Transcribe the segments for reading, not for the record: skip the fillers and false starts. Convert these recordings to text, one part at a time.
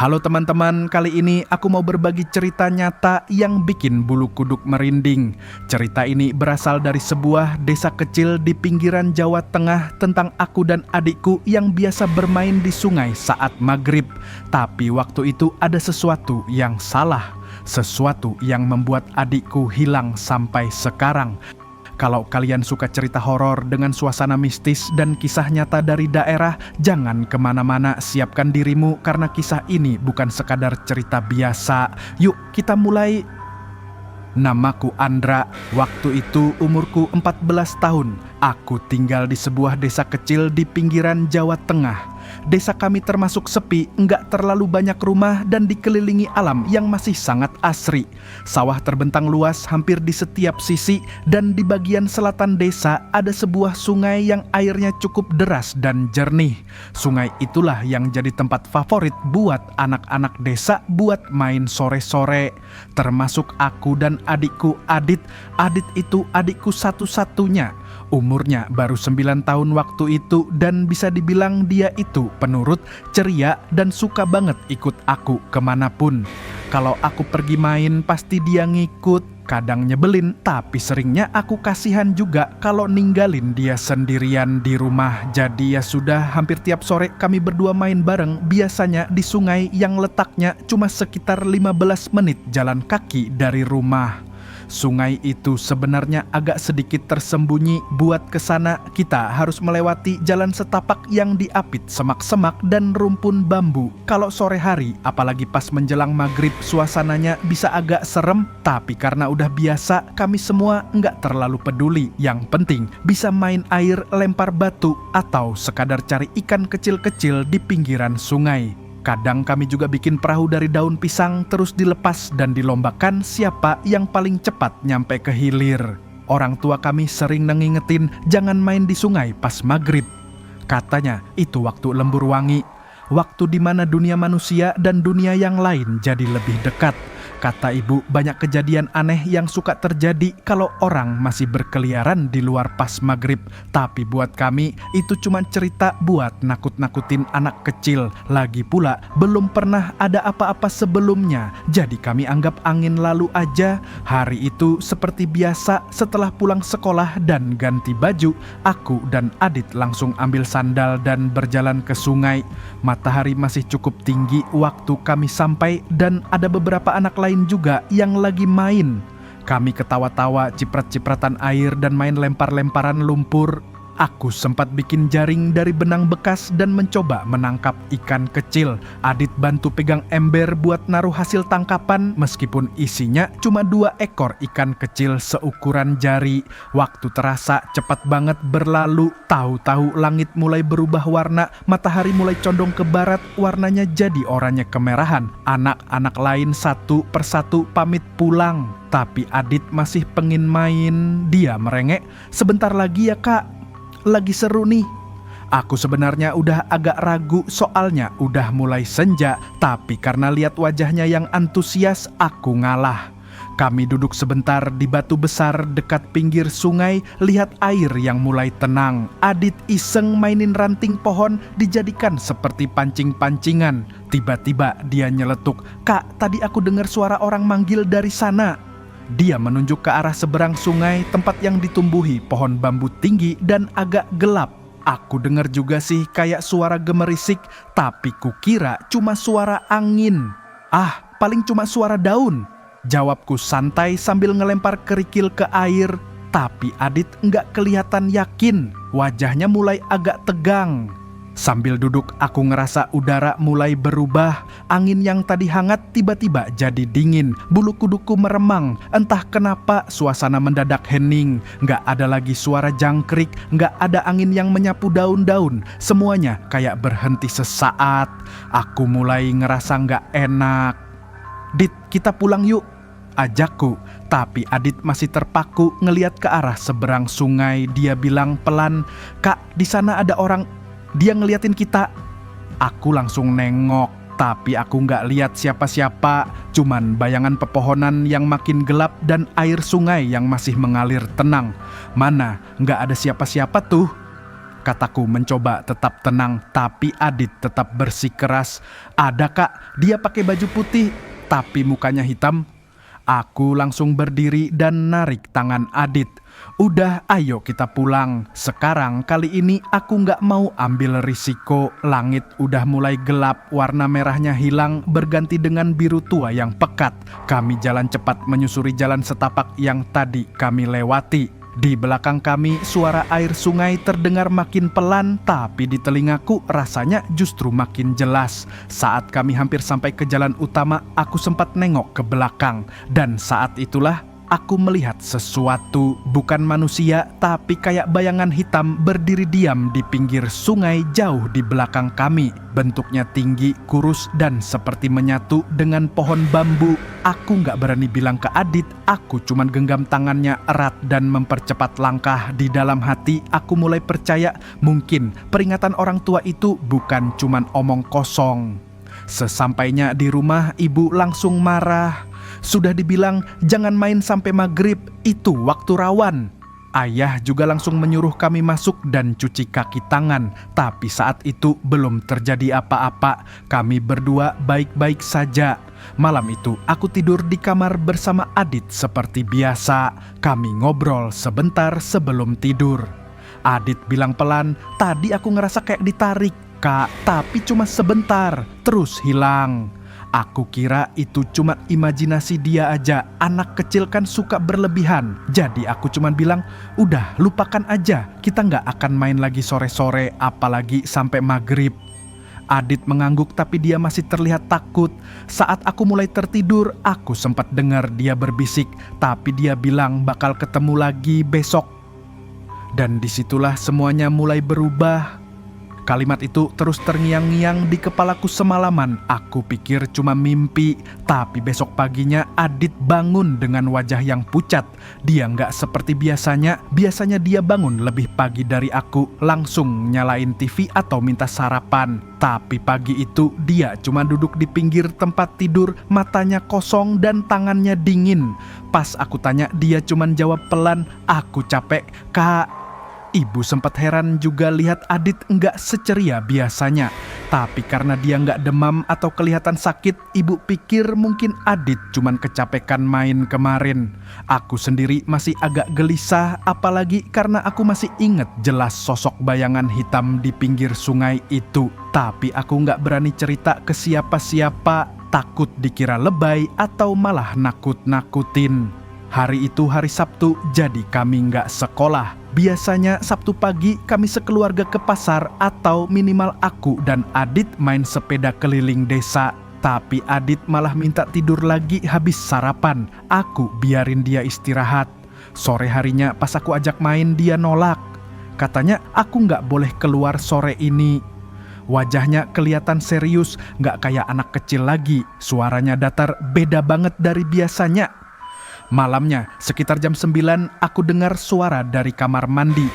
Halo teman-teman, kali ini aku mau berbagi cerita nyata yang bikin bulu kuduk merinding. Cerita ini berasal dari sebuah desa kecil di pinggiran Jawa Tengah tentang aku dan adikku yang biasa bermain di sungai saat maghrib. Tapi waktu itu ada sesuatu yang salah, sesuatu yang membuat adikku hilang sampai sekarang. Kalau kalian suka cerita horor dengan suasana mistis dan kisah nyata dari daerah, jangan kemana-mana, siapkan dirimu karena kisah ini bukan sekadar cerita biasa. Yuk kita mulai. Namaku Andra, waktu itu umurku 14 tahun. Aku tinggal di sebuah desa kecil di pinggiran Jawa Tengah. Desa kami termasuk sepi, nggak terlalu banyak rumah dan dikelilingi alam yang masih sangat asri. Sawah terbentang luas hampir di setiap sisi dan di bagian selatan desa ada sebuah sungai yang airnya cukup deras dan jernih. Sungai itulah yang jadi tempat favorit buat anak-anak desa buat main sore-sore. Termasuk aku dan adikku Adit. Adit itu adikku satu-satunya. Umurnya baru 9 tahun waktu itu dan bisa dibilang dia itu penurut, ceria, dan suka banget ikut aku kemanapun. Kalau aku pergi main pasti dia ngikut, kadang nyebelin, tapi seringnya aku kasihan juga kalau ninggalin dia sendirian di rumah. Jadi ya sudah, hampir tiap sore kami berdua main bareng, biasanya di sungai yang letaknya cuma sekitar 15 menit jalan kaki dari rumah. Sungai itu sebenarnya agak sedikit tersembunyi. Buat kesana kita harus melewati jalan setapak yang diapit semak-semak dan rumpun bambu. Kalau sore hari, apalagi pas menjelang maghrib, suasananya bisa agak serem. Tapi karena udah biasa, kami semua nggak terlalu peduli. Yang penting bisa main air, lempar batu, atau sekadar cari ikan kecil-kecil di pinggiran sungai. Kadang kami juga bikin perahu dari daun pisang terus dilepas dan dilombakan siapa yang paling cepat nyampe ke hilir. Orang tua kami sering ngingetin jangan main di sungai pas maghrib. Katanya itu waktu lembur wangi, waktu di mana dunia manusia dan dunia yang lain jadi lebih dekat. Kata ibu, banyak kejadian aneh yang suka terjadi kalau orang masih berkeliaran di luar pas maghrib. Tapi buat kami, itu cuma cerita buat nakut-nakutin anak kecil. Lagi pula, belum pernah ada apa-apa sebelumnya. Jadi kami anggap angin lalu aja. Hari itu seperti biasa, setelah pulang sekolah dan ganti baju, aku dan Adit langsung ambil sandal dan berjalan ke sungai. Matahari masih cukup tinggi waktu kami sampai dan ada beberapa anak lain juga yang lagi main. Kami ketawa-tawa, ciprat-cipratan air dan main lempar-lemparan lumpur. Aku sempat bikin jaring dari benang bekas dan mencoba menangkap ikan kecil. Adit bantu pegang ember buat naruh hasil tangkapan meskipun isinya cuma 2 ekor ikan kecil seukuran jari. Waktu terasa cepat banget berlalu. Tahu-tahu langit mulai berubah warna, matahari mulai condong ke barat, warnanya jadi oranye kemerahan. Anak-anak lain satu persatu pamit pulang. Tapi Adit masih pengen main. Dia merengek, "Sebentar lagi ya kak, lagi seru nih." Aku sebenarnya udah agak ragu soalnya udah mulai senja, tapi karena lihat wajahnya yang antusias, aku ngalah. Kami duduk sebentar di batu besar dekat pinggir sungai, lihat air yang mulai tenang. Adit iseng mainin ranting pohon dijadikan seperti pancing-pancingan. Tiba-tiba dia nyeletuk, "Kak, tadi aku dengar suara orang manggil dari sana." Dia menunjuk ke arah seberang sungai, tempat yang ditumbuhi pohon bambu tinggi dan agak gelap. Aku dengar juga sih kayak suara gemerisik, tapi kukira cuma suara angin. "Ah, paling cuma suara daun," jawabku santai sambil ngelempar kerikil ke air. Tapi Adit nggak kelihatan yakin, wajahnya mulai agak tegang. Sambil duduk, aku ngerasa udara mulai berubah. Angin yang tadi hangat tiba-tiba jadi dingin. Bulu kuduku meremang. Entah kenapa suasana mendadak hening. Nggak ada lagi suara jangkrik. Nggak ada angin yang menyapu daun-daun. Semuanya kayak berhenti sesaat. Aku mulai ngerasa nggak enak. "Dit, kita pulang yuk," ajakku. Tapi Adit masih terpaku ngeliat ke arah seberang sungai. Dia bilang pelan, "Kak, di sana ada orang. Dia ngeliatin kita." Aku langsung nengok, tapi aku nggak lihat siapa-siapa. Cuman bayangan pepohonan yang makin gelap dan air sungai yang masih mengalir tenang. Mana, nggak ada siapa-siapa tuh. kataku mencoba tetap tenang, tapi Adit tetap bersikeras. Ada kak, dia pakai baju putih, tapi mukanya hitam. Aku langsung berdiri dan narik tangan Adit. Udah, ayo kita pulang. Sekarang kali ini aku nggak mau ambil risiko. Langit udah mulai gelap, warna merahnya hilang berganti dengan biru tua yang pekat. Kami jalan cepat menyusuri jalan setapak yang tadi kami lewati. Di belakang kami suara air sungai terdengar makin pelan, tapi di telingaku rasanya justru makin jelas. Saat kami hampir sampai ke jalan utama, aku sempat nengok ke belakang. Dan saat itulah aku melihat sesuatu, bukan manusia, tapi kayak bayangan hitam berdiri diam di pinggir sungai jauh di belakang kami. Bentuknya tinggi, kurus, dan seperti menyatu dengan pohon bambu. Aku gak berani bilang ke Adit, aku cuman genggam tangannya erat dan mempercepat langkah. Di dalam hati, aku mulai percaya mungkin peringatan orang tua itu bukan cuman omong kosong. Sesampainya di rumah, ibu langsung marah. Sudah dibilang jangan main sampai maghrib, itu waktu rawan. Ayah juga langsung menyuruh kami masuk dan cuci kaki tangan. Tapi saat itu belum terjadi apa-apa. Kami berdua baik-baik saja. Malam itu aku tidur di kamar bersama Adit seperti biasa. Kami ngobrol sebentar sebelum tidur. Adit bilang pelan, tadi aku ngerasa kayak ditarik, Kak, tapi cuma sebentar, terus hilang. Aku kira itu cuma imajinasi dia aja. Anak kecil kan suka berlebihan. Jadi aku cuma bilang, udah lupakan aja. Kita nggak akan main lagi sore-sore, apalagi sampai maghrib. Adit mengangguk tapi dia masih terlihat takut. Saat aku mulai tertidur, aku sempat dengar dia berbisik. Tapi dia bilang bakal ketemu lagi besok. Dan disitulah semuanya mulai berubah. Kalimat itu terus terngiang-ngiang di kepalaku semalaman. Aku pikir cuma mimpi, tapi besok paginya Adit bangun dengan wajah yang pucat. Dia nggak seperti biasanya. Biasanya dia bangun lebih pagi dari aku, langsung nyalain TV atau minta sarapan. Tapi pagi itu dia cuma duduk di pinggir tempat tidur, matanya kosong dan tangannya dingin. Pas aku tanya, dia cuma jawab pelan, aku capek, Kak. Ibu sempat heran juga lihat Adit nggak seceria biasanya. Tapi karena dia nggak demam atau kelihatan sakit, ibu pikir mungkin Adit cuman kecapekan main kemarin. Aku sendiri masih agak gelisah, apalagi karena aku masih inget jelas sosok bayangan hitam di pinggir sungai itu. Tapi aku nggak berani cerita ke siapa-siapa, takut dikira lebay atau malah nakut-nakutin. Hari itu hari Sabtu, jadi kami nggak sekolah. Biasanya Sabtu pagi kami sekeluarga ke pasar atau minimal aku dan Adit main sepeda keliling desa. Tapi Adit malah minta tidur lagi habis sarapan. Aku biarin dia istirahat. Sore harinya pas aku ajak main dia nolak. Katanya aku nggak boleh keluar sore ini. Wajahnya kelihatan serius, nggak kayak anak kecil lagi. Suaranya datar, beda banget dari biasanya. Malamnya, sekitar jam 9, aku dengar suara dari kamar mandi.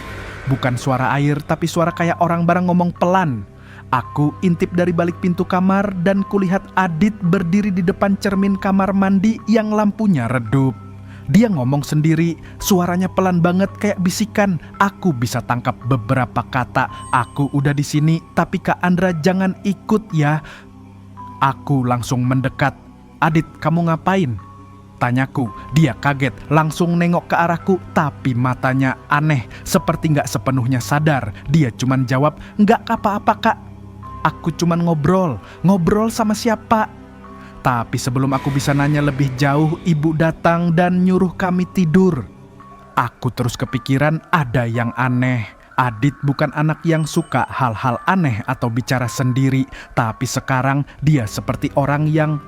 Bukan suara air, tapi suara kayak orang bareng ngomong pelan. Aku intip dari balik pintu kamar dan kulihat Adit berdiri di depan cermin kamar mandi yang lampunya redup. Dia ngomong sendiri, suaranya pelan banget kayak bisikan. Aku bisa tangkap beberapa kata. Aku udah di sini, tapi Kak Andra jangan ikut ya. Aku langsung mendekat. Adit, kamu ngapain? Tanyaku. Dia kaget, langsung nengok ke arahku, tapi matanya aneh, seperti nggak sepenuhnya sadar. Dia cuman jawab, nggak apa-apa Kak. Aku cuman ngobrol sama siapa? Tapi sebelum aku bisa nanya lebih jauh, ibu datang dan nyuruh kami tidur. Aku terus kepikiran ada yang aneh. Adit bukan anak yang suka hal-hal aneh atau bicara sendiri, tapi sekarang dia seperti orang yang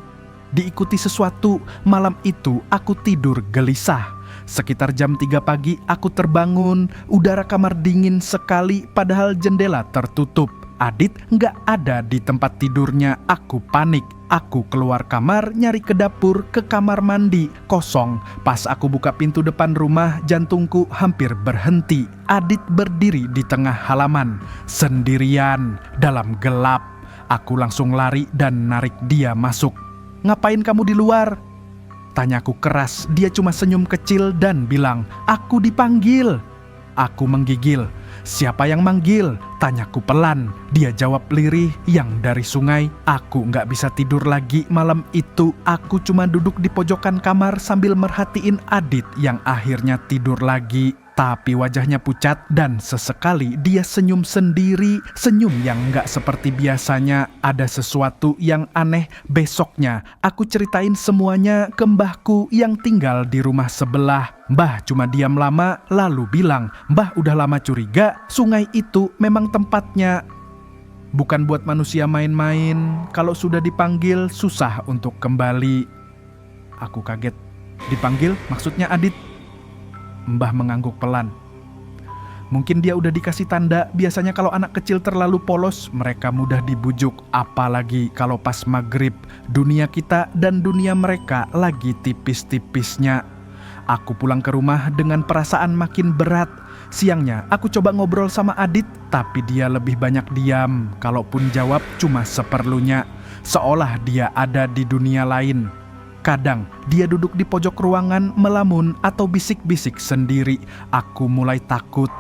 diikuti sesuatu. Malam itu aku tidur gelisah. Sekitar jam 3 pagi aku terbangun. Udara kamar dingin sekali padahal jendela tertutup. Adit nggak ada di tempat tidurnya. Aku panik. Aku keluar kamar nyari ke dapur, ke kamar mandi, kosong. Pas aku buka pintu depan rumah, jantungku hampir berhenti. Adit berdiri di tengah halaman, sendirian, dalam gelap. Aku langsung lari dan narik dia masuk. Ngapain kamu di luar? Tanyaku keras. Dia cuma senyum kecil dan bilang, aku dipanggil. Aku menggigil. "Siapa yang manggil?" Tanyaku pelan. Dia jawab lirih, "Yang dari sungai." Aku nggak bisa tidur lagi malam itu. Aku cuma duduk di pojokan kamar sambil merhatiin Adit yang akhirnya tidur lagi. Tapi wajahnya pucat dan sesekali dia senyum sendiri. Senyum yang nggak seperti biasanya. Ada sesuatu yang aneh. Besoknya aku ceritain semuanya ke mbahku yang tinggal di rumah sebelah. Mbah cuma diam lama lalu bilang, "Mbah udah lama curiga sungai itu memang tempatnya bukan buat manusia main-main. Kalau sudah dipanggil susah untuk kembali." Aku kaget. "Dipanggil maksudnya Adit?" Mbah mengangguk pelan. "Mungkin dia udah dikasih tanda. Biasanya kalau anak kecil terlalu polos, mereka mudah dibujuk. Apalagi kalau pas maghrib. Dunia kita dan dunia mereka lagi tipis-tipisnya." Aku pulang ke rumah dengan perasaan makin berat. Siangnya aku coba ngobrol sama Adit, tapi dia lebih banyak diam. Kalaupun jawab cuma seperlunya, seolah dia ada di dunia lain. Kadang dia duduk di pojok ruangan melamun atau bisik-bisik sendiri. Aku mulai takut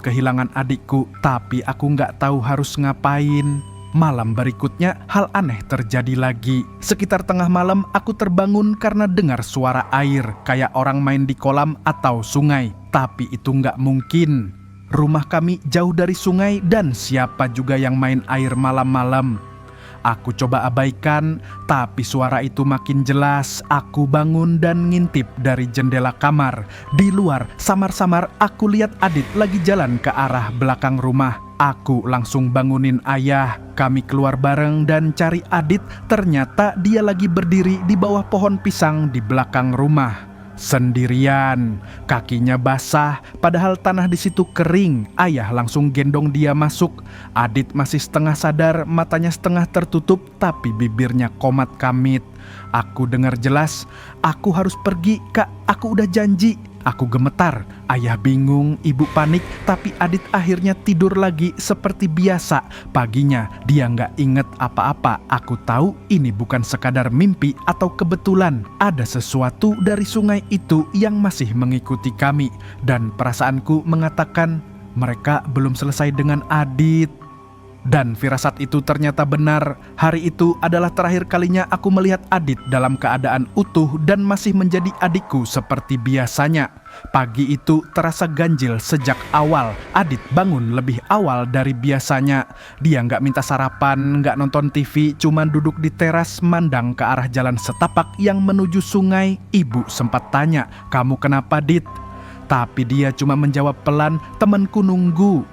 kehilangan adikku, tapi aku nggak tahu harus ngapain. Malam berikutnya hal aneh terjadi lagi. Sekitar tengah malam aku terbangun karena dengar suara air, kayak orang main di kolam atau sungai. Tapi itu nggak mungkin. Rumah kami jauh dari sungai dan siapa juga yang main air malam-malam. Aku coba abaikan, tapi suara itu makin jelas. Aku bangun dan ngintip dari jendela kamar. Di luar, samar-samar aku lihat Adit lagi jalan ke arah belakang rumah. Aku langsung bangunin ayah. Kami keluar bareng dan cari Adit. Ternyata dia lagi berdiri di bawah pohon pisang di belakang rumah. Sendirian, kakinya basah, padahal tanah di situ kering. Ayah langsung gendong dia masuk. Adit masih setengah sadar, matanya setengah tertutup, tapi bibirnya komat kamit. Aku dengar jelas, "Aku harus pergi, Kak. Aku udah janji." Aku gemetar, ayah bingung, ibu panik, tapi Adit akhirnya tidur lagi seperti biasa. Paginya dia nggak inget apa-apa. Aku tahu ini bukan sekadar mimpi atau kebetulan. Ada sesuatu dari sungai itu yang masih mengikuti kami. Dan perasaanku mengatakan mereka belum selesai dengan Adit. Dan firasat itu ternyata benar. Hari itu adalah terakhir kalinya aku melihat Adit dalam keadaan utuh dan masih menjadi adikku seperti biasanya. Pagi itu terasa ganjil sejak awal. Adit bangun lebih awal dari biasanya. Dia nggak minta sarapan, nggak nonton TV, cuman duduk di teras mandang ke arah jalan setapak yang menuju sungai. Ibu sempat tanya, "Kamu kenapa, Dit?" Tapi dia cuma menjawab pelan, "Temanku nunggu."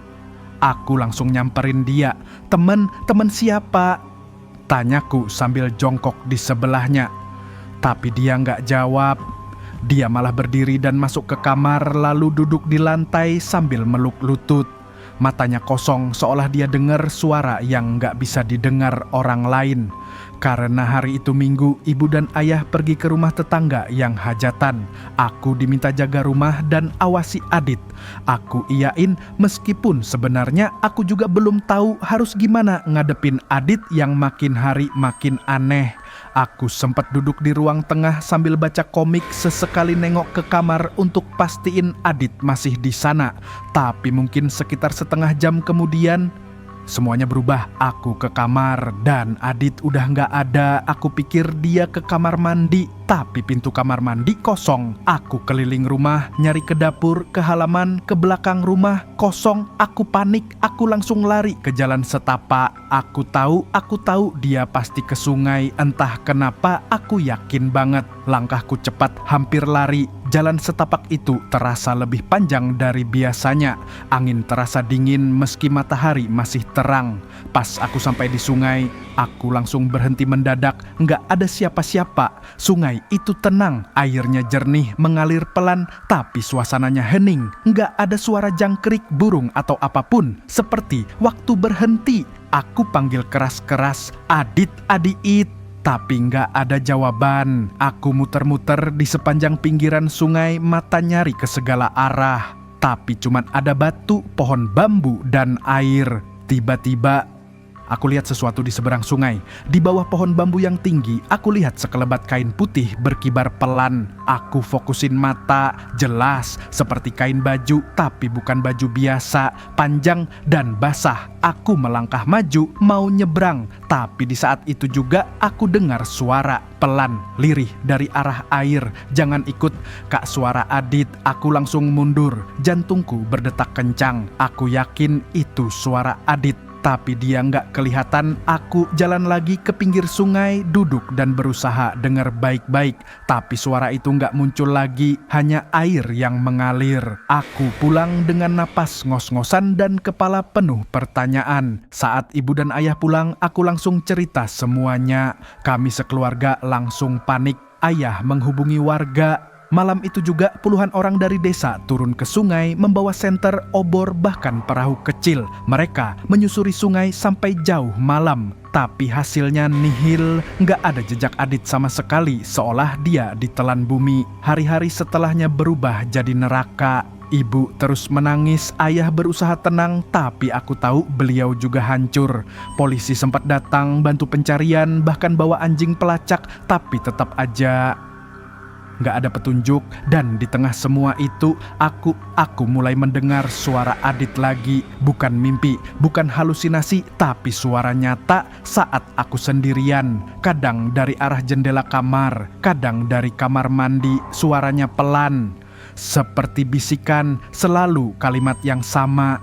Aku langsung nyamperin dia. Temen siapa?" tanyaku sambil jongkok di sebelahnya. Tapi dia nggak jawab. Dia malah berdiri dan masuk ke kamar lalu duduk di lantai sambil meluk lutut. Matanya kosong seolah dia dengar suara yang nggak bisa didengar orang lain. Karena hari itu Minggu, ibu dan ayah pergi ke rumah tetangga yang hajatan. Aku diminta jaga rumah dan awasi Adit. Aku iyain meskipun sebenarnya aku juga belum tahu harus gimana ngadepin Adit yang makin hari makin aneh. Aku sempat duduk di ruang tengah sambil baca komik, sesekali nengok ke kamar untuk pastiin Adit masih di sana. Tapi mungkin sekitar setengah jam kemudian semuanya berubah. Aku ke kamar dan Adit udah nggak ada. Aku pikir dia ke kamar mandi, tapi pintu kamar mandi kosong. Aku keliling rumah, nyari ke dapur, ke halaman, ke belakang rumah, kosong. Aku panik, aku langsung lari ke jalan setapak. Aku tahu dia pasti ke sungai. Entah kenapa aku yakin banget. Langkahku cepat, hampir lari. Jalan setapak itu terasa lebih panjang dari biasanya. Angin terasa dingin meski matahari masih terang. Pas aku sampai di sungai, aku langsung berhenti mendadak. Nggak ada siapa-siapa. Sungai itu tenang, airnya jernih, mengalir pelan, tapi suasananya hening. Nggak ada suara jangkrik, burung atau apapun. Seperti waktu berhenti. Aku panggil keras-keras, "Adit, Adit." Tapi nggak ada jawaban. Aku muter-muter di sepanjang pinggiran sungai, mata nyari ke segala arah. Tapi cuman ada batu, pohon bambu, dan air. Tiba-tiba Aku lihat sesuatu di seberang sungai. Di bawah pohon bambu yang tinggi, aku lihat sekelebat kain putih berkibar pelan. Aku fokusin mata, jelas seperti kain baju, tapi bukan baju biasa, panjang dan basah. Aku melangkah maju, mau nyebrang, tapi di saat itu juga aku dengar suara pelan, lirih dari arah air. Jangan ikut, Kak, suara Adit. Aku langsung mundur, jantungku berdetak kencang. Aku yakin itu suara Adit. Tapi dia nggak kelihatan. Aku jalan lagi ke pinggir sungai, duduk dan berusaha dengar baik-baik. Tapi suara itu nggak muncul lagi, hanya air yang mengalir. Aku pulang dengan napas ngos-ngosan dan kepala penuh pertanyaan. Saat ibu dan ayah pulang, aku langsung cerita semuanya. Kami sekeluarga langsung panik. Ayah menghubungi warga. Malam itu juga puluhan orang dari desa turun ke sungai membawa senter, obor, bahkan perahu kecil. Mereka menyusuri sungai sampai jauh malam. Tapi hasilnya nihil, nggak ada jejak Adit sama sekali, seolah dia ditelan bumi. Hari-hari setelahnya berubah jadi neraka. Ibu terus menangis, ayah berusaha tenang, tapi aku tahu beliau juga hancur. Polisi sempat datang bantu pencarian, bahkan bawa anjing pelacak, tapi tetap aja nggak ada petunjuk. Dan di tengah semua itu, aku mulai mendengar suara Adit lagi. Bukan mimpi, bukan halusinasi, tapi suara nyata saat aku sendirian. Kadang dari arah jendela kamar, kadang dari kamar mandi. Suaranya pelan, seperti bisikan, selalu kalimat yang sama.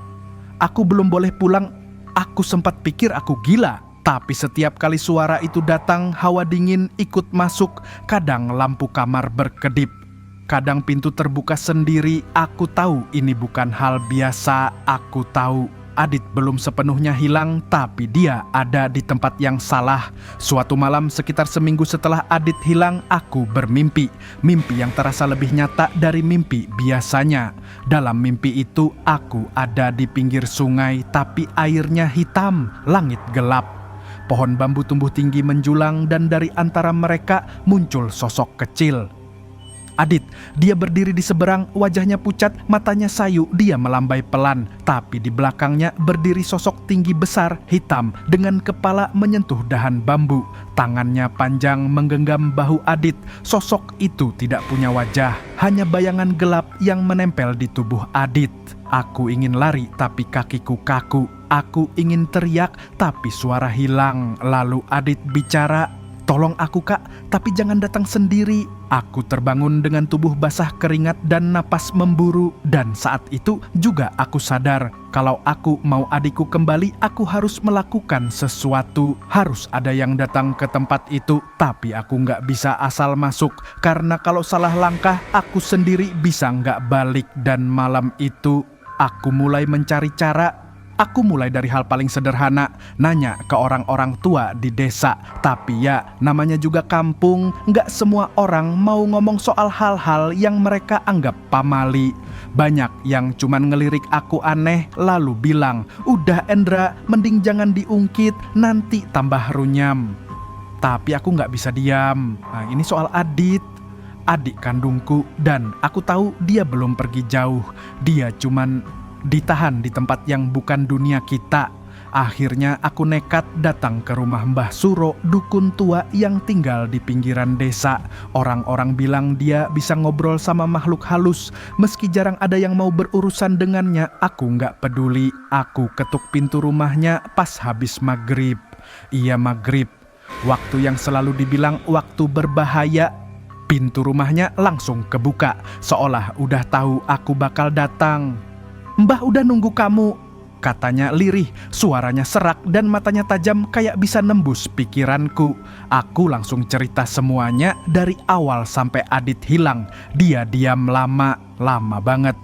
Aku belum boleh pulang. Aku sempat pikir aku gila. Tapi setiap kali suara itu datang, hawa dingin ikut masuk. Kadang lampu kamar berkedip, kadang pintu terbuka sendiri. Aku tahu ini bukan hal biasa. Aku tahu Adit belum sepenuhnya hilang, tapi dia ada di tempat yang salah. Suatu malam sekitar seminggu setelah Adit hilang, aku bermimpi. Mimpi yang terasa lebih nyata dari mimpi biasanya. Dalam mimpi itu, aku ada di pinggir sungai, tapi airnya hitam, langit gelap. Pohon bambu tumbuh tinggi menjulang dan dari antara mereka muncul sosok kecil. Adit, dia berdiri di seberang, wajahnya pucat, matanya sayu, dia melambai pelan. Tapi di belakangnya berdiri sosok tinggi besar, hitam, dengan kepala menyentuh dahan bambu. Tangannya panjang menggenggam bahu Adit. Sosok itu tidak punya wajah, hanya bayangan gelap yang menempel di tubuh Adit. Aku ingin lari, tapi kakiku kaku. Aku ingin teriak, tapi suara hilang. Lalu Adit bicara, "Tolong aku, Kak, tapi jangan datang sendiri." Aku terbangun dengan tubuh basah keringat dan napas memburu. Dan saat itu juga aku sadar, kalau aku mau adikku kembali, aku harus melakukan sesuatu. Harus ada yang datang ke tempat itu, tapi aku nggak bisa asal masuk. Karena kalau salah langkah, aku sendiri bisa nggak balik. Dan malam itu, aku mulai mencari cara. Aku mulai dari hal paling sederhana, nanya ke orang-orang tua di desa. Tapi ya, namanya juga kampung, nggak semua orang mau ngomong soal hal-hal yang mereka anggap pamali. Banyak yang cuman ngelirik aku aneh, lalu bilang, "Udah Endra, mending jangan diungkit, nanti tambah runyam." Tapi aku nggak bisa diam. Nah, ini soal Adit, adik kandungku, dan aku tahu dia belum pergi jauh. Dia cuman ditahan di tempat yang bukan dunia kita. Akhirnya aku nekat datang ke rumah Mbah Suro, dukun tua yang tinggal di pinggiran desa. Orang-orang bilang dia bisa ngobrol sama makhluk halus. Meski jarang ada yang mau berurusan dengannya, aku nggak peduli. Aku ketuk pintu rumahnya pas habis maghrib. Iya, maghrib, waktu yang selalu dibilang waktu berbahaya. Pintu rumahnya langsung kebuka, seolah udah tahu aku bakal datang. "Mbah udah nunggu kamu," katanya lirih, suaranya serak dan matanya tajam kayak bisa nembus pikiranku. Aku langsung cerita semuanya dari awal sampai Adit hilang. Dia diam lama banget.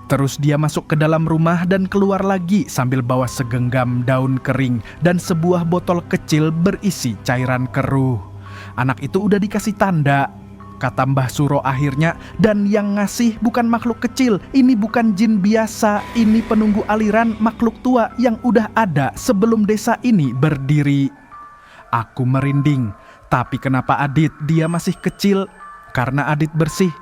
Terus dia masuk ke dalam rumah dan keluar lagi sambil bawa segenggam daun kering dan sebuah botol kecil berisi cairan keruh. "Anak itu udah dikasih tanda," kata Mbah Suro akhirnya, "dan yang ngasih bukan makhluk kecil. Ini bukan jin biasa, ini penunggu aliran makhluk tua yang udah ada sebelum desa ini berdiri." Aku merinding. Tapi kenapa Adit? Dia masih kecil. Karena Adit bersih.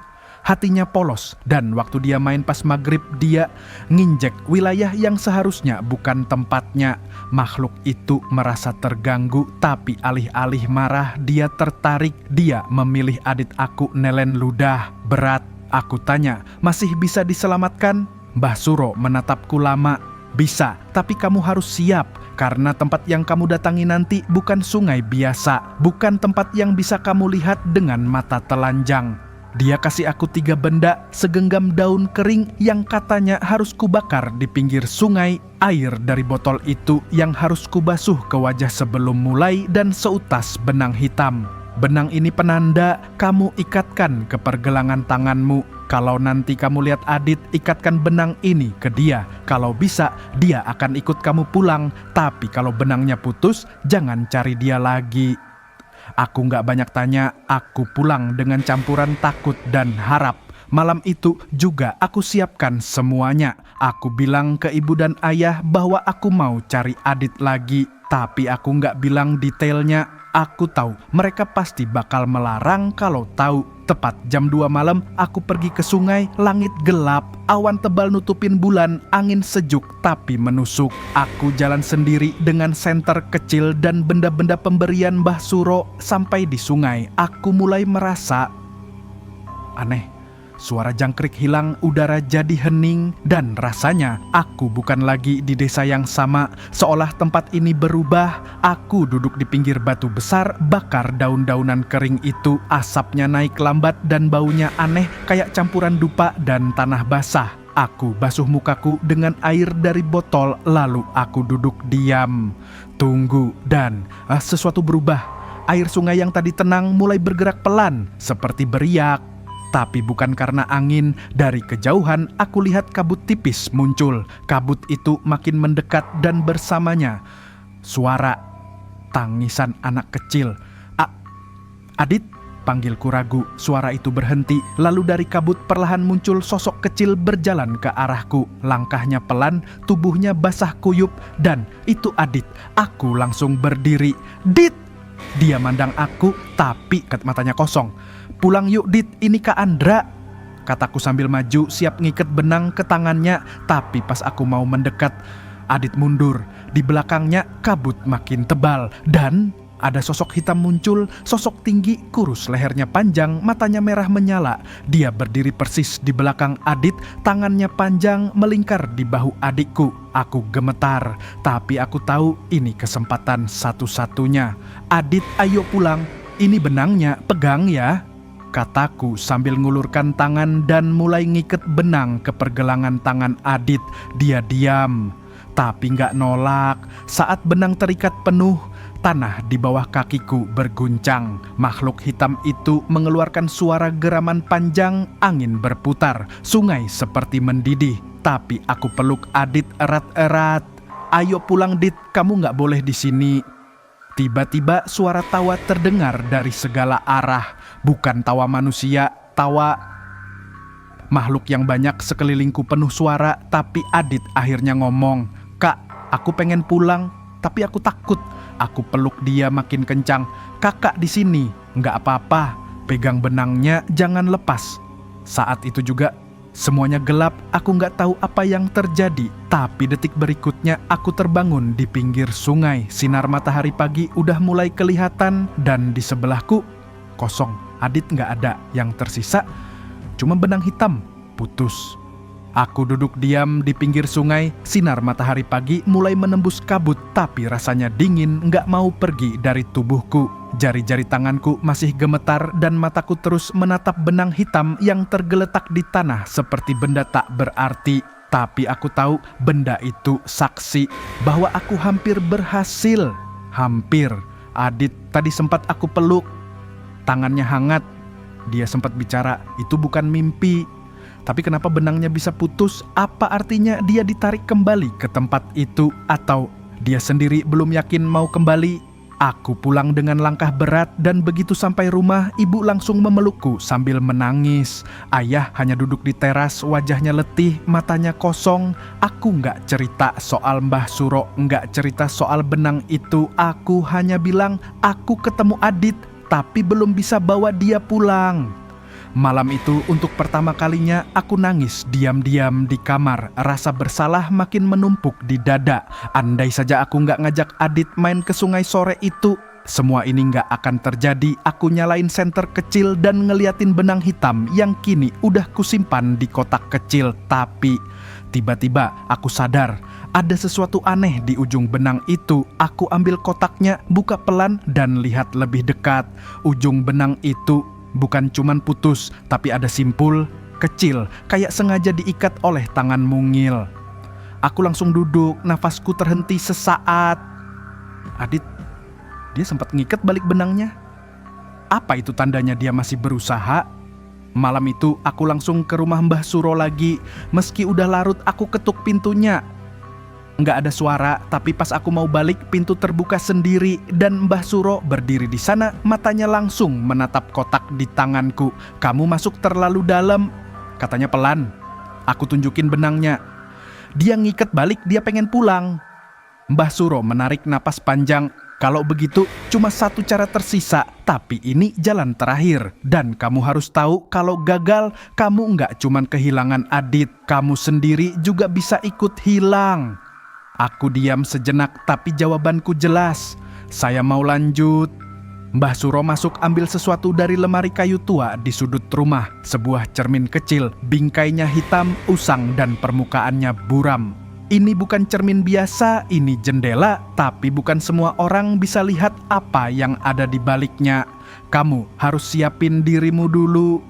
hatinya polos, dan waktu dia main pas maghrib dia nginjek wilayah yang seharusnya bukan tempatnya. Makhluk itu merasa terganggu, tapi alih-alih marah dia tertarik. Dia memilih Adit aku nelen ludah berat. Aku tanya, masih bisa diselamatkan? Mbah Suro menatapku lama. Bisa, tapi kamu harus siap, karena tempat yang kamu datangi nanti bukan sungai biasa, bukan tempat yang bisa kamu lihat dengan mata telanjang. Dia kasih aku 3 benda, segenggam daun kering yang katanya harus kubakar di pinggir sungai, air dari botol itu yang harus kubasuh ke wajah sebelum mulai, dan seutas benang hitam. Benang ini penanda, kamu ikatkan ke pergelangan tanganmu. Kalau nanti kamu lihat Adit, ikatkan benang ini ke dia. Kalau bisa, dia akan ikut kamu pulang. Tapi kalau benangnya putus, jangan cari dia lagi. Aku gak banyak tanya, aku pulang dengan campuran takut dan harap. Malam itu juga aku siapkan semuanya. Aku bilang ke ibu dan ayah bahwa aku mau cari Adit lagi. Tapi aku gak bilang detailnya. Aku tahu mereka pasti bakal melarang kalau tahu. Tepat jam 2 malam aku pergi ke sungai, langit gelap, awan tebal nutupin bulan, angin sejuk tapi menusuk. Aku jalan sendiri dengan senter kecil dan benda-benda pemberian Mbah Suro. Sampai di sungai, aku mulai merasa aneh. Suara jangkrik hilang, udara jadi hening, dan rasanya aku bukan lagi di desa yang sama. Seolah tempat ini berubah. Aku duduk di pinggir batu besar, bakar daun-daunan kering itu. Asapnya naik lambat dan baunya aneh kayak campuran dupa dan tanah basah. Aku basuh mukaku dengan air dari botol, lalu aku duduk diam. Tunggu, dan sesuatu berubah. Air sungai yang tadi tenang mulai bergerak pelan, seperti beriak. Tapi bukan karena angin. Dari kejauhan aku lihat kabut tipis muncul. Kabut itu makin mendekat dan bersamanya suara tangisan anak kecil. Adit, panggilku ragu. Suara itu berhenti. Lalu dari kabut perlahan muncul sosok kecil berjalan ke arahku. Langkahnya pelan, tubuhnya basah kuyup, dan itu Adit. Aku langsung berdiri. Dit! Dia mandang aku, tapi matanya kosong. Pulang yuk Dit, ini Kak Andra, kataku sambil maju siap ngiket benang ke tangannya. Tapi pas aku mau mendekat, Adit mundur. Di belakangnya kabut makin tebal dan ada sosok hitam muncul. Sosok tinggi, kurus, lehernya panjang, matanya merah menyala. Dia berdiri persis di belakang Adit, tangannya panjang melingkar di bahu adikku. Aku gemetar, tapi aku tahu ini kesempatan satu-satunya. Adit, ayo pulang, ini benangnya, pegang ya, kataku sambil ngulurkan tangan dan mulai ngiket benang ke pergelangan tangan Adit. Dia diam, tapi gak nolak. Saat benang terikat penuh, tanah di bawah kakiku berguncang. Makhluk hitam itu mengeluarkan suara geraman panjang, angin berputar, sungai seperti mendidih. Tapi aku peluk Adit erat-erat. Ayo pulang Dit, kamu gak boleh di sini. Tiba-tiba suara tawa terdengar dari segala arah. Bukan tawa manusia, tawa makhluk yang banyak. Sekelilingku penuh suara, tapi Adit akhirnya ngomong, Kak, aku pengen pulang, tapi aku takut. Aku peluk dia makin kencang. Kakak di sini, nggak apa-apa. Pegang benangnya, jangan lepas. Saat itu juga semuanya gelap, aku nggak tahu apa yang terjadi. Tapi detik berikutnya aku terbangun di pinggir sungai. Sinar matahari pagi udah mulai kelihatan dan di sebelahku kosong. Adit nggak ada, yang tersisa cuma benang hitam putus. Aku duduk diam di pinggir sungai. Sinar matahari pagi mulai menembus kabut, tapi rasanya dingin, nggak mau pergi dari tubuhku. Jari-jari tanganku masih gemetar dan mataku terus menatap benang hitam yang tergeletak di tanah seperti benda tak berarti. Tapi aku tahu benda itu saksi bahwa aku hampir berhasil. Hampir. Adit tadi sempat aku peluk. Tangannya hangat. Dia sempat bicara, itu bukan mimpi. Tapi kenapa benangnya bisa putus? Apa artinya dia ditarik kembali ke tempat itu? Atau dia sendiri belum yakin mau kembali? Aku pulang dengan langkah berat dan begitu sampai rumah, ibu langsung memelukku sambil menangis. Ayah hanya duduk di teras, wajahnya letih, matanya kosong. Aku nggak cerita soal Mbah Suro, nggak cerita soal benang itu. Aku hanya bilang, aku ketemu Adit, tapi belum bisa bawa dia pulang. Malam itu untuk pertama kalinya aku nangis diam-diam di kamar. Rasa bersalah makin menumpuk di dada. Andai saja aku nggak ngajak Adit main ke sungai sore itu, semua ini nggak akan terjadi. Aku nyalain senter kecil dan ngeliatin benang hitam yang kini udah kusimpan di kotak kecil. Tapi tiba-tiba aku sadar ada sesuatu aneh di ujung benang itu. Aku ambil kotaknya, buka pelan dan lihat lebih dekat. Ujung benang itu bukan cuman putus, tapi ada simpul kecil, kayak sengaja diikat oleh tangan mungil. Aku langsung duduk, nafasku terhenti sesaat. Adit, dia sempat ngikat balik benangnya. Apa itu tandanya dia masih berusaha? Malam itu aku langsung ke rumah Mbah Suro lagi. Meski udah larut, aku ketuk pintunya. Nggak ada suara, tapi pas aku mau balik, pintu terbuka sendiri dan Mbah Suro berdiri di sana, matanya langsung menatap kotak di tanganku. "Kamu masuk terlalu dalam," katanya pelan. Aku tunjukin benangnya. Dia ngikat balik, dia pengen pulang. Mbah Suro menarik napas panjang. "Kalau begitu, cuma satu cara tersisa, tapi ini jalan terakhir. Dan kamu harus tahu kalau gagal, kamu nggak cuman kehilangan Adit, kamu sendiri juga bisa ikut hilang." Aku diam sejenak, tapi jawabanku jelas. "Saya mau lanjut." Mbah Suro masuk ambil sesuatu dari lemari kayu tua di sudut rumah. Sebuah cermin kecil, bingkainya hitam, usang dan permukaannya buram. Ini bukan cermin biasa, ini jendela, tapi bukan semua orang bisa lihat apa yang ada di baliknya. Kamu harus siapin dirimu dulu.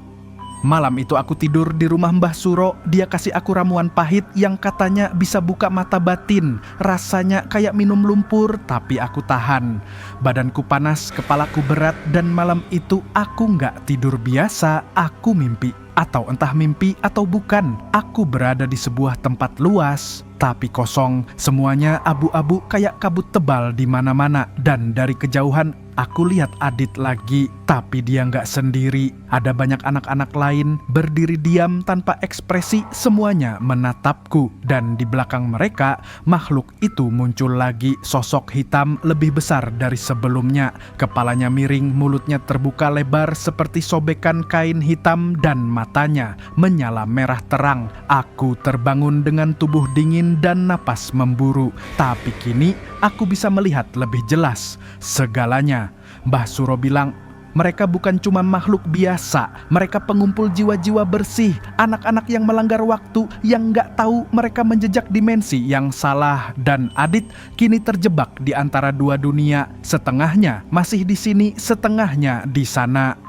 Malam itu aku tidur di rumah Mbah Suro. Dia kasih aku ramuan pahit yang katanya bisa buka mata batin. Rasanya kayak minum lumpur, tapi aku tahan. Badanku panas, kepalaku berat, dan malam itu aku nggak tidur biasa. Aku mimpi, atau entah mimpi atau bukan, aku berada di sebuah tempat luas, tapi kosong. Semuanya abu-abu kayak kabut tebal di mana-mana. Dan dari kejauhan aku lihat Adit lagi, tapi dia nggak sendiri. Ada banyak anak-anak lain berdiri diam tanpa ekspresi, semuanya menatapku. Dan di belakang mereka, makhluk itu muncul lagi, sosok hitam lebih besar dari sebelumnya. Kepalanya miring, mulutnya terbuka lebar seperti sobekan kain hitam, dan matanya menyala merah terang. Aku terbangun dengan tubuh dingin dan napas memburu, tapi kini aku bisa melihat lebih jelas segalanya. Mbah Suro bilang, mereka bukan cuma makhluk biasa, mereka pengumpul jiwa-jiwa bersih, anak-anak yang melanggar waktu, yang nggak tahu mereka menjejak dimensi yang salah. Dan Adit kini terjebak di antara dua dunia, setengahnya masih di sini, setengahnya di sana.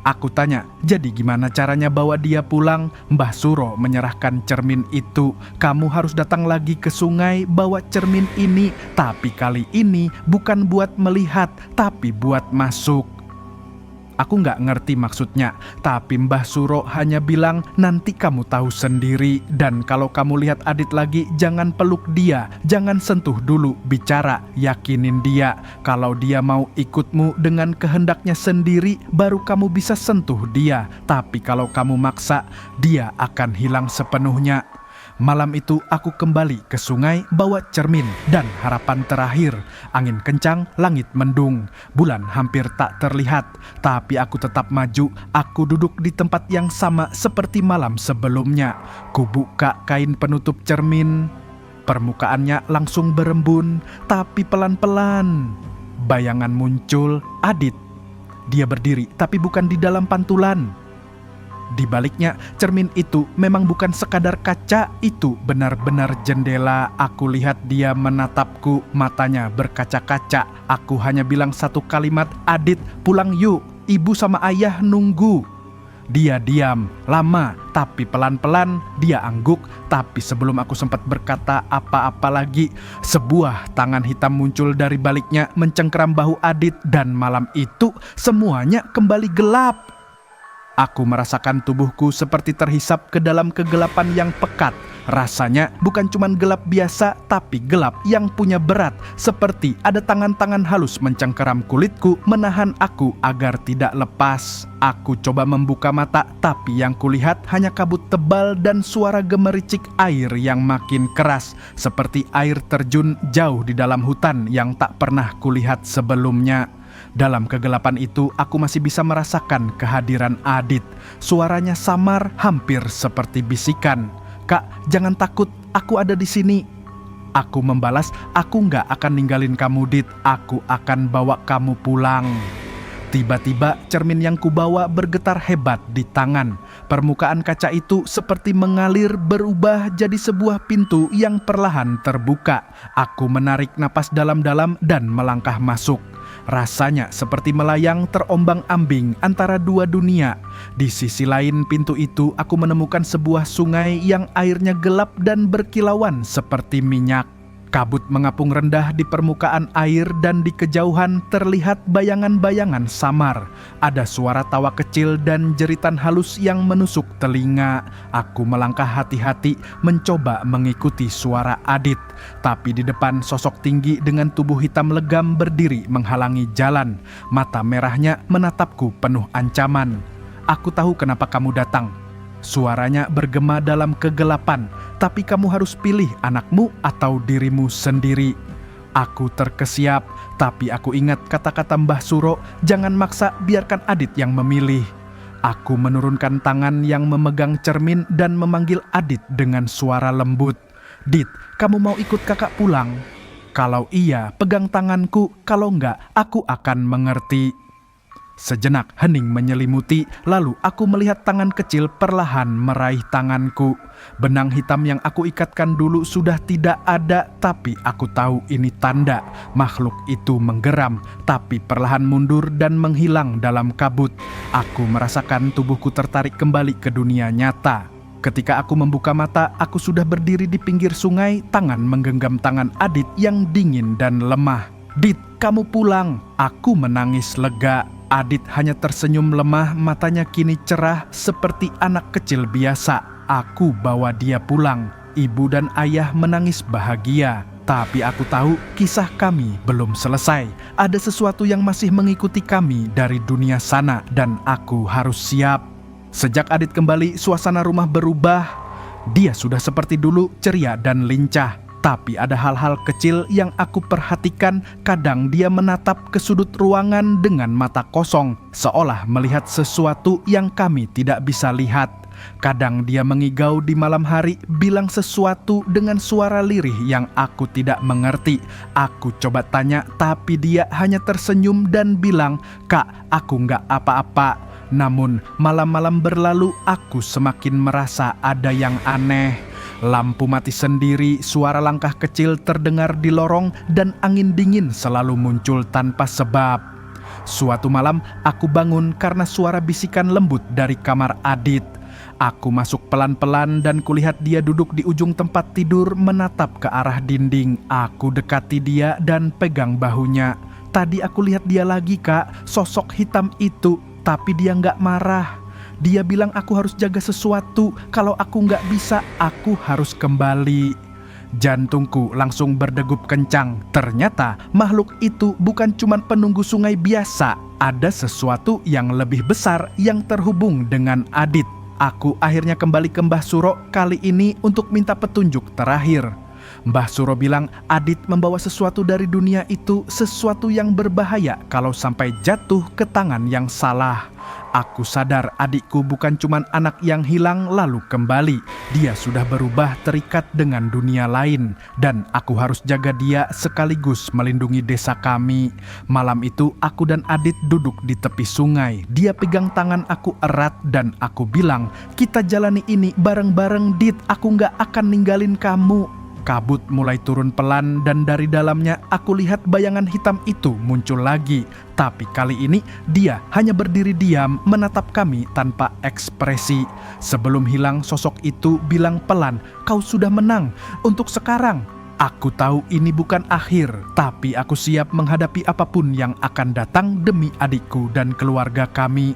Aku tanya, "Jadi gimana caranya bawa dia pulang?" Mbah Suro menyerahkan cermin itu. "Kamu harus datang lagi ke sungai, bawa cermin ini. Tapi kali ini bukan buat melihat, tapi buat masuk." Aku nggak ngerti maksudnya, tapi Mbah Suro hanya bilang, "Nanti kamu tahu sendiri. Dan kalau kamu lihat Adit lagi, jangan peluk dia, jangan sentuh dulu, bicara, yakinin dia. Kalau dia mau ikutmu dengan kehendaknya sendiri, baru kamu bisa sentuh dia. Tapi kalau kamu maksa, dia akan hilang sepenuhnya." Malam itu aku kembali ke sungai bawa cermin dan harapan terakhir. Angin kencang, langit mendung, bulan hampir tak terlihat. Tapi aku tetap maju. Aku duduk di tempat yang sama seperti malam sebelumnya. Kubuka kain penutup cermin. Permukaannya langsung berembun, tapi pelan-pelan. Bayangan muncul, Adit. Dia berdiri, tapi bukan di dalam pantulan. Di baliknya, cermin itu memang bukan sekadar kaca, itu benar-benar jendela. Aku lihat dia menatapku, matanya berkaca-kaca. Aku hanya bilang satu kalimat, "Adit, pulang yuk, ibu sama ayah nunggu." Dia diam, lama, tapi pelan-pelan dia angguk. Tapi sebelum aku sempat berkata apa-apa lagi, sebuah tangan hitam muncul dari baliknya, mencengkeram bahu Adit, dan malam itu semuanya kembali gelap. Aku merasakan tubuhku seperti terhisap ke dalam kegelapan yang pekat. Rasanya bukan cuma gelap biasa, tapi gelap yang punya berat. Seperti ada tangan-tangan halus mencengkeram kulitku, menahan aku agar tidak lepas. Aku coba membuka mata, tapi yang kulihat hanya kabut tebal dan suara gemericik air yang makin keras. Seperti air terjun jauh di dalam hutan yang tak pernah kulihat sebelumnya. Dalam kegelapan itu, aku masih bisa merasakan kehadiran Adit. Suaranya samar, hampir seperti bisikan. "Kak, jangan takut, aku ada di sini." Aku membalas, "Aku nggak akan ninggalin kamu, Dit. Aku akan bawa kamu pulang." Tiba-tiba cermin yang kubawa bergetar hebat di tangan. Permukaan kaca itu seperti mengalir, berubah jadi sebuah pintu yang perlahan terbuka. Aku menarik napas dalam-dalam dan melangkah masuk. Rasanya seperti melayang terombang-ambing antara dua dunia. Di sisi lain pintu itu aku menemukan sebuah sungai yang airnya gelap dan berkilauan seperti minyak. Kabut mengapung rendah di permukaan air dan di kejauhan terlihat bayangan-bayangan samar. Ada suara tawa kecil dan jeritan halus yang menusuk telinga. Aku melangkah hati-hati mencoba mengikuti suara Adit. Tapi di depan sosok tinggi dengan tubuh hitam legam berdiri menghalangi jalan. Mata merahnya menatapku penuh ancaman. "Aku tahu kenapa kamu datang." Suaranya bergema dalam kegelapan. "Tapi kamu harus pilih anakmu atau dirimu sendiri." Aku terkesiap, tapi aku ingat kata-kata Mbah Suro, "Jangan maksa, biarkan Adit yang memilih." Aku menurunkan tangan yang memegang cermin dan memanggil Adit dengan suara lembut. "Dit, kamu mau ikut kakak pulang? Kalau iya, pegang tanganku, kalau enggak, aku akan mengerti." Sejenak hening menyelimuti, lalu aku melihat tangan kecil perlahan meraih tanganku. Benang hitam yang aku ikatkan dulu sudah tidak ada, tapi aku tahu ini tanda. Makhluk itu menggeram, tapi perlahan mundur dan menghilang dalam kabut. Aku merasakan tubuhku tertarik kembali ke dunia nyata. Ketika aku membuka mata, aku sudah berdiri di pinggir sungai, tangan menggenggam tangan Adit yang dingin dan lemah. "Dit, kamu pulang." Aku menangis lega. Adit hanya tersenyum lemah, matanya kini cerah seperti anak kecil biasa. Aku bawa dia pulang. Ibu dan ayah menangis bahagia. Tapi aku tahu kisah kami belum selesai. Ada sesuatu yang masih mengikuti kami dari dunia sana dan aku harus siap. Sejak Adit kembali, suasana rumah berubah. Dia sudah seperti dulu, ceria dan lincah. Tapi ada hal-hal kecil yang aku perhatikan. Kadang dia menatap ke sudut ruangan dengan mata kosong, seolah melihat sesuatu yang kami tidak bisa lihat. Kadang dia mengigau di malam hari, bilang sesuatu dengan suara lirih yang aku tidak mengerti. Aku coba tanya, tapi dia hanya tersenyum dan bilang, "Kak, aku nggak apa-apa." Namun malam-malam berlalu, aku semakin merasa ada yang aneh. Lampu mati sendiri, suara langkah kecil terdengar di lorong, dan angin dingin selalu muncul tanpa sebab. Suatu malam, aku bangun karena suara bisikan lembut dari kamar Adit. Aku masuk pelan-pelan dan kulihat dia duduk di ujung tempat tidur menatap ke arah dinding. Aku dekati dia dan pegang bahunya. "Tadi aku lihat dia lagi, Kak, sosok hitam itu, tapi dia nggak marah. Dia bilang aku harus jaga sesuatu, kalau aku nggak bisa, aku harus kembali." Jantungku langsung berdegup kencang. Ternyata makhluk itu bukan cuma penunggu sungai biasa. Ada sesuatu yang lebih besar yang terhubung dengan Adit. Aku akhirnya kembali ke Mbah Suro, kali ini untuk minta petunjuk terakhir. Mbah Suro bilang Adit membawa sesuatu dari dunia itu, sesuatu yang berbahaya kalau sampai jatuh ke tangan yang salah. Aku sadar adikku bukan cuma anak yang hilang lalu kembali. Dia sudah berubah, terikat dengan dunia lain. Dan aku harus jaga dia sekaligus melindungi desa kami. Malam itu aku dan Adit duduk di tepi sungai. Dia pegang tangan aku erat dan aku bilang, "Kita jalani ini bareng-bareng, Dit. Aku gak akan ninggalin kamu." Kabut mulai turun pelan dan dari dalamnya aku lihat bayangan hitam itu muncul lagi. Tapi kali ini dia hanya berdiri diam menatap kami tanpa ekspresi. Sebelum hilang, sosok itu bilang pelan, "Kau sudah menang untuk sekarang." Aku tahu ini bukan akhir, tapi aku siap menghadapi apapun yang akan datang demi adikku dan keluarga kami.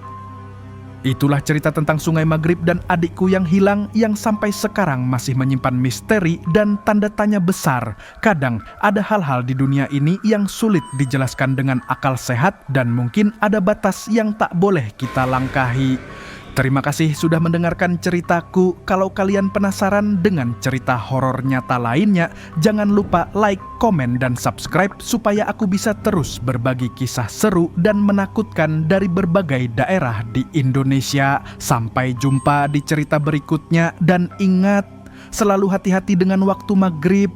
Itulah cerita tentang Sungai Maghrib dan adikku yang hilang, yang sampai sekarang masih menyimpan misteri dan tanda tanya besar. Kadang ada hal-hal di dunia ini yang sulit dijelaskan dengan akal sehat dan mungkin ada batas yang tak boleh kita langkahi. Terima kasih sudah mendengarkan ceritaku. Kalau kalian penasaran dengan cerita horor nyata lainnya, jangan lupa like, komen, dan subscribe supaya aku bisa terus berbagi kisah seru dan menakutkan dari berbagai daerah di Indonesia. Sampai jumpa di cerita berikutnya dan ingat, selalu hati-hati dengan waktu maghrib.